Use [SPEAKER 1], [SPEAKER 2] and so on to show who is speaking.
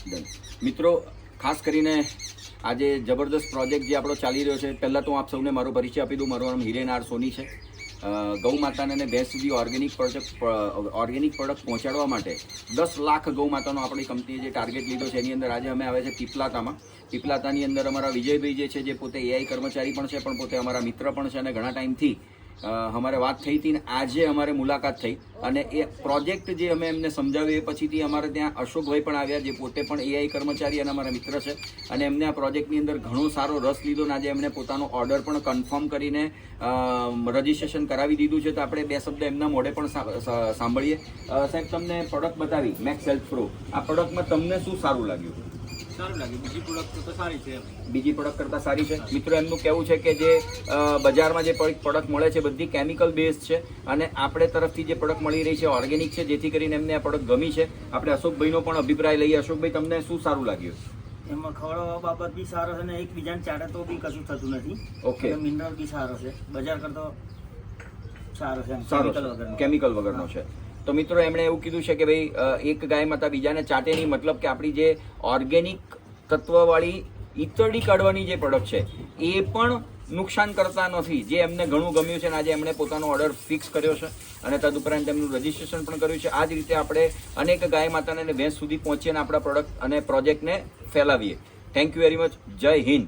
[SPEAKER 1] મિત્રો, ખાસ કરીને આજે જબરદસ્ત પ્રોજેક્ટ જે આપણો ચાલી રહ્યો છે, પહેલાં તો હું આપ સૌને મારો પરિચય આપી દઉં. મારું નામ હિરેન આર સોની છે. ગૌ માતાને અને ભેંસ સુધી ઓર્ગેનિક પ્રોડક્ટ પહોંચાડવા માટે 10 લાખ ગૌ માતાનો આપણી કંપનીએ જે ટાર્ગેટ લીધો છે, એની અંદર આજે અમે આવે છે પીપલાતાની અંદર અમારા વિજયભાઈ જે છે, જે પોતે એઆઈ કર્મચારી પણ છે, પણ પોતે અમારા મિત્ર પણ છે, અને ઘણા ટાઈમથી અમારે વાત થઈ હતી ને આજે અમારે મુલાકાત થઈ અને એ પ્રોજેક્ટ જે અમે એમને સમજાવ્યું એ પછીથી અમારે ત્યાં અશોકભાઈ પણ આવ્યા, જે પોતે પણ એઆઈ કર્મચારી અને અમારા મિત્ર છે, અને એમને આ પ્રોજેક્ટની અંદર ઘણો સારો રસ લીધો અને આજે એમને પોતાનો ઓર્ડર પણ કન્ફર્મ કરીને રજીસ્ટ્રેશન કરાવી દીધું છે. તો આપણે બે શબ્દ એમના મોઢે પણ સાંભળીએ. સાહેબ, તમને પ્રોડક્ટ બતાવી મેક્સ હેલ્થ પ્રો, આ પ્રોડક્ટમાં તમને શું સારું લાગ્યું?
[SPEAKER 2] સારું લાગ્યું. બીજી પ્રોડક્ટ તો સારી છે.
[SPEAKER 1] બીજી પ્રોડક્ટ કરતાં સારી છે. મિત્રો, એમનું કહેવું છે કે જે બજારમાં જે પ્રોડક્ટ મળે છે બધી કેમિકલ બેઝડ છે અને આપણે તરફથી જે પ્રોડક્ટ મળી રહી છે ઓર્ગેનિક છે, જેથી કરીને એમને આ પ્રોડક્ટ ગમી છે. આપણે અશોકભાઈનો પણ અભિપ્રાય લઈએ. અશોકભાઈ, તમને શું સારું લાગ્યું?
[SPEAKER 2] એમાં ખવડાવવા બાબત બી સારો છે ને એકબીજાને ચાટે તો બી કશું થતું નથી.
[SPEAKER 1] ઓકે.
[SPEAKER 2] મિનરલ બી સારો છે, બજાર કરતો સારો છે,
[SPEAKER 1] કેમિકલ વગરનો છે. તો મિત્રો, એમણે એવું કીધું છે કે ભાઈ એક ગાય માતા બીજાને ચાટે નહીં, મતલબ કે આપણી જે ઓર્ગેનિક તત્વવાળી ઈતરડી કાઢવાની જે પ્રોડક્ટ છે એ પણ નુકસાન કરતા નથી, જે એમને ઘણું ગમ્યું છે અને આજે એમણે પોતાનો ઓર્ડર ફિક્સ કર્યો છે અને તદુપરાંત એમનું રજીસ્ટ્રેશન પણ કર્યું છે. આ જ રીતે આપણે અનેક ગાય માતાને ભેંસ સુધી પહોંચીએ અને આપણા પ્રોડક્ટ અને પ્રોજેક્ટને ફેલાવીએ. Thank you very much. Jai Hind.